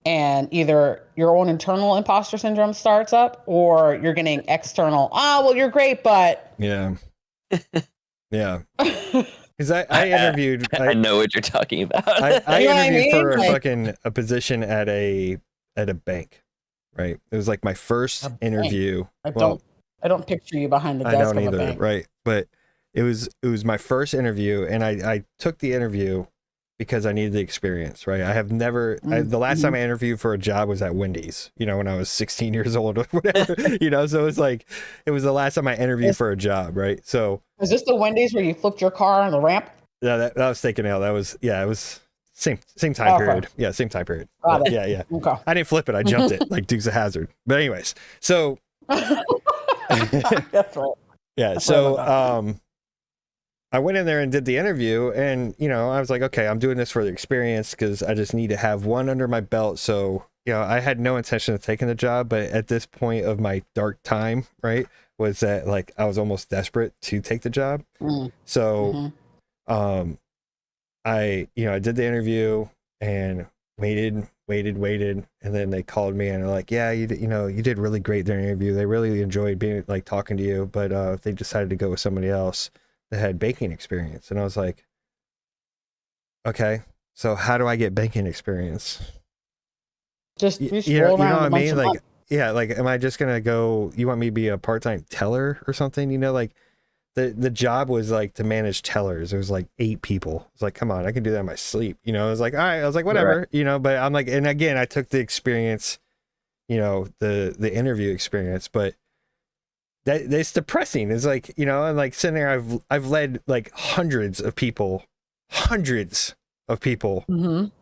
and either your own internal imposter syndrome starts up or you're getting external, well, you're great, but Yeah. Yeah. Because I interviewed. I know what you're talking about. I You know what I interviewed for mean? a position at a bank, right? It was like my first A bank. interview. I don't picture you behind the I desk don't of a either, bank. right? But it was my first interview, and I took the interview, because I needed the experience, right? I have never, the last time I interviewed for a job was at Wendy's, you know, when I was 16 years old or whatever, you know, so it's like, it was the last time I interviewed for a job, right? So. Is this the Wendy's where you flipped your car on the ramp? Yeah, that was taken out. That was, yeah, it was same time period. Yeah, same time period. Yeah, yeah. Okay. I didn't flip it. I jumped it like Dukes of Hazzard. But anyways, so. That's right. Yeah, so I went in there and did the interview, and you know, I was like, okay, I'm doing this for the experience because I just need to have one under my belt. So, you know, I had no intention of taking the job, but at this point of my dark time, right, was that like I was almost desperate to take the job. So, I did the interview and waited, and then they called me and they're like, yeah, you did really great during the interview. They really enjoyed being like talking to you, but they decided to go with somebody else that had baking experience. And I was like, okay, so how do I get baking experience? Just you know what I mean? Like, yeah, like, am I just gonna go? You want me to be a part-time teller or something? You know, like. The job was like to manage tellers. There was like 8 people. It's like, come on, I can do that in my sleep. You know, I was like, all right. I was like, whatever, right. You know, but I'm like, and again, I took the experience, you know, the interview experience, but that's depressing. It's like, you know, and like sitting there, I've led like hundreds of people,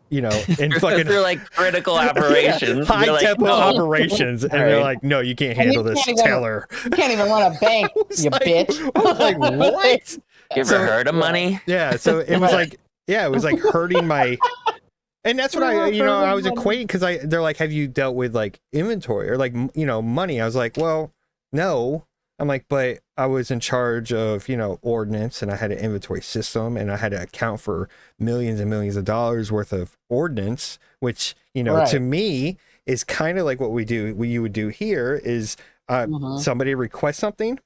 you know, in fucking they're like critical operations, high tempo operations, and they're like, no, you can't handle this, teller. You can't even run a bank, you bitch. I was like, what? You ever heard of money? Yeah, so it was like, yeah, it was like hurting my, and that's what I was equating, because they're like, have you dealt with like inventory or like, you know, money? I was like, well, no. I'm like, but I was in charge of, you know, ordnance, and I had an inventory system, and I had to account for millions and millions of dollars worth of ordnance, which, you know, to me is kind of like what you would do here is somebody requests something,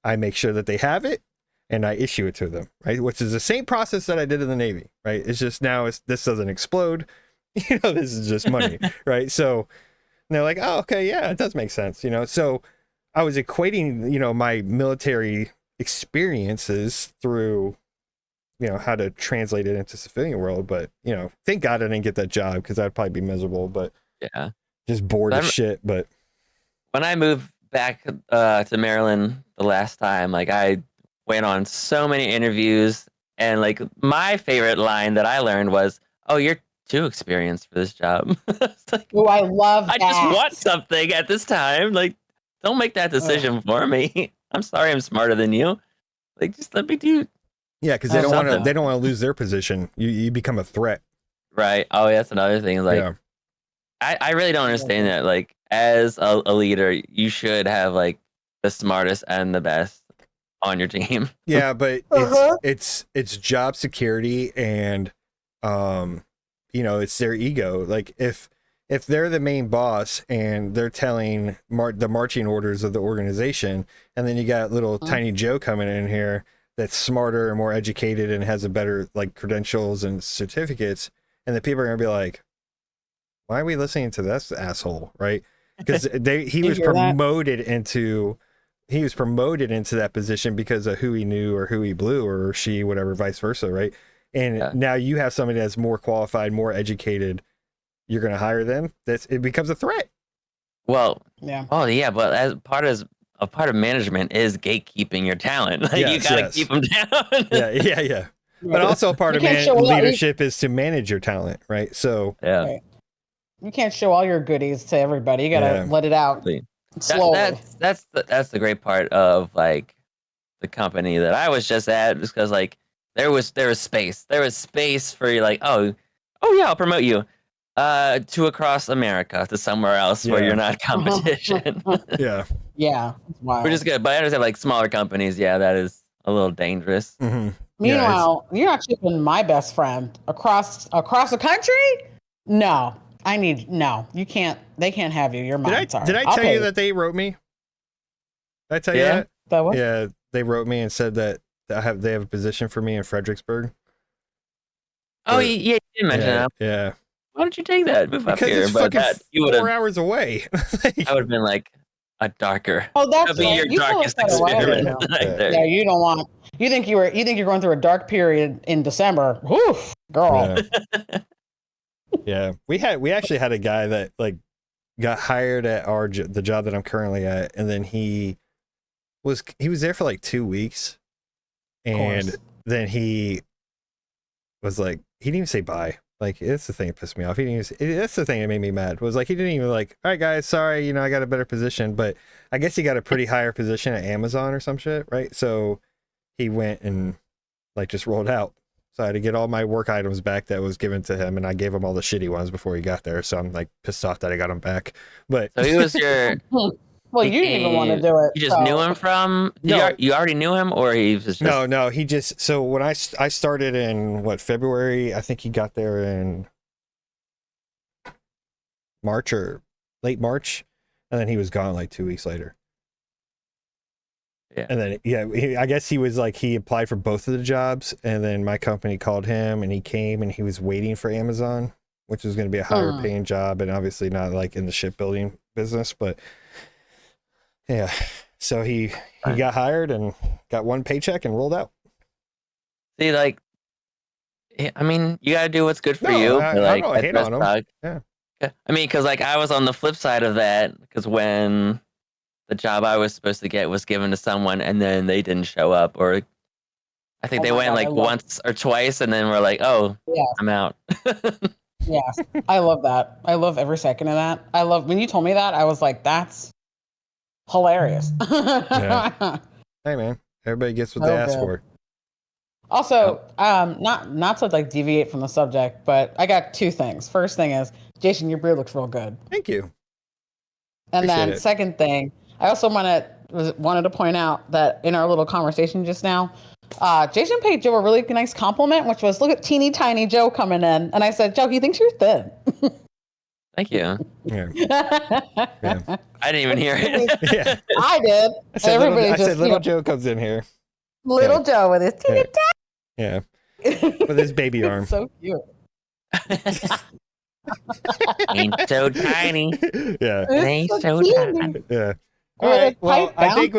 I make sure that they have it, and I issue it to them, right? Which is the same process that I did in the Navy, right? It's just now this doesn't explode, you know, this is just money, right? So they're like, oh, okay, yeah, it does make sense, you know? So I was equating, you know, my military experiences through, you know, how to translate it into civilian world. But, you know, thank God I didn't get that job, because I'd probably be miserable, but yeah, just bored as shit. But when I moved back to Maryland the last time, like I went on so many interviews, and like my favorite line that I learned was, oh, you're too experienced for this job. Like, oh, I love that. I just want something at this time. Like, don't make that decision for me. I'm sorry, I'm smarter than you. Like, just let me do. Yeah, because they don't want to lose their position. You become a threat. Right. Oh, yeah, that's another thing. Like, yeah. I really don't understand that. Like, as a leader, you should have like the smartest and the best on your team. Yeah, but it's job security, and you know, it's their ego. Like if they're the main boss and they're telling the marching orders of the organization, and then you got little tiny Joe coming in here that's smarter and more educated and has a better like credentials and certificates, and the people are gonna be like, why are we listening to this asshole, right? Because he was promoted into that position because of who he knew or who he blew, or she, whatever, vice versa, right? And now you have somebody that's more qualified, more educated. You're going to hire them. It becomes a threat. Well, yeah. Oh, yeah. But as part of management is gatekeeping your talent. Like, you got to keep them down. Yeah. But also a part of leadership is to manage your talent, right? So right. You can't show all your goodies to everybody. You got to let it out slowly. That's the great part of like the company that I was just at, because like there was space. There was space for you, like, oh yeah, I'll promote you to across America to somewhere else where you're not competition. Yeah. Wow. Which is good, but I understand like smaller companies, that is a little dangerous. Meanwhile, you're not shipping my best friend across the country. No, you can't. They can't have you. You're mine. Did I tell you that they wrote me? Did I tell you that? That what? Yeah, they wrote me and said that they have a position for me in Fredericksburg. Oh, yeah, you did mention that. Yeah. Why don't you take that? Move up here. It's fucking 4 hours away. I would have been like, a darker. Oh, that's That'll be right. your You feel like darkest that a while experience ago. right there. Yeah, you don't want. You think you're going through a dark period in December. Woof, girl. Yeah. Yeah, we actually had a guy that like got hired at the job that I'm currently at, and then he was there for like 2 weeks, and then he was like, he didn't even say bye. Like, it's the thing that pissed me off. He didn't even, that's the thing that made me mad. Was like, he didn't even like, all right guys, sorry, you know, I got a better position, but I guess he got a pretty higher position at Amazon or some shit, right? So he went and like just rolled out. So I had to get all my work items back that was given to him, and I gave him all the shitty ones before he got there. So I'm like pissed off that I got them back. But So he was your. Well, you didn't even want to do it. You just knew him from. You already knew him, or he was just. No. He just, so when I started in February, I think he got there in March or late March, and then he was gone like 2 weeks later. Yeah. And then I guess he was like, he applied for both of the jobs, and then my company called him, and he came, and he was waiting for Amazon, which was going to be a higher paying job, and obviously not like in the shipbuilding business, but yeah. So he got hired and got one paycheck and rolled out. See, like, I mean, you gotta do what's good for you. I like, don't hate on him. Yeah. I mean, because like I was on the flip side of that, because when the job I was supposed to get was given to someone and then they didn't show up, or I think they went like once or twice, and then we're like, oh, yeah, I'm out. Yes, I love that. I love every second of that. I love when you told me that. I was like, that's hilarious. Yeah. Hey man, everybody gets what they ask for. Also, not to like deviate from the subject, but I got two things. First thing is, Jason, your beard looks real good. Thank you. And then second thing, I also wanted to point out that in our little conversation just now, Jason paid Joe a really nice compliment, which was, look at teeny tiny Joe coming in. And I said, Joe, he thinks you're thin. Thank you. Yeah. Yeah. I didn't even hear it. Yeah. I did. I said little Joe comes in here. Little Joe with his teeny tiny. Yeah. With his baby arm. So cute. Ain't so tiny. Yeah. Ain't so tiny. Yeah. All right. Well, I think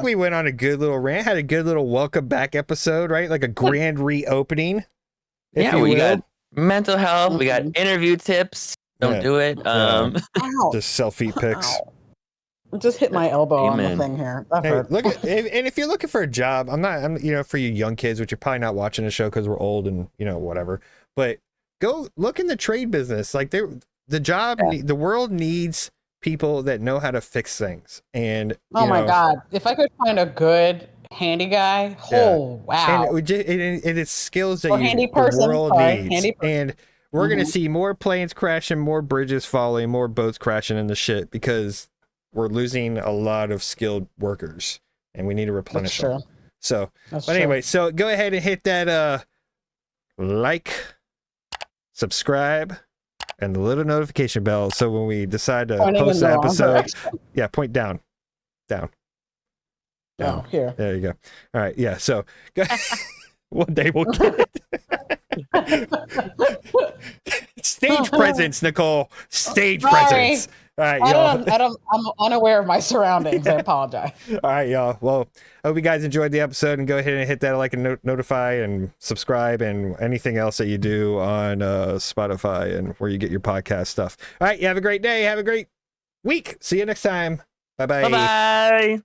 we went on a good little rant, had a good little welcome back episode, right? Like a grand reopening. Yeah, we got mental health, we got interview tips. Don't do it. Just selfie pics. Just hit my elbow on the thing here. Hey, look at, and if you're looking for a job, I'm for you young kids, which you're probably not watching the show because we're old and whatever. But go look in the trade business. Like the world needs people that know how to fix things. And my God, if I could find a good handy guy, wow! And it's skills that the world needs. And we're gonna see more planes crashing, more bridges falling, more boats crashing in the shit because we're losing a lot of skilled workers, and we need to replenish them. So, anyway, so go ahead and hit that like, subscribe, and the little notification bell. So when we decide to post the episode, point down. Oh, here. There you go. All right. Yeah. So one day we'll get it. Stage presence, Nicole. Stage presence. All right, y'all. I'm unaware of my surroundings. I apologize. All right, y'all. Well, I hope you guys enjoyed the episode, and go ahead and hit that like and notify and subscribe and anything else that you do on Spotify and where you get your podcast stuff. All right, you have a great day. Have a great week. See you next time. Bye-bye. Bye-bye.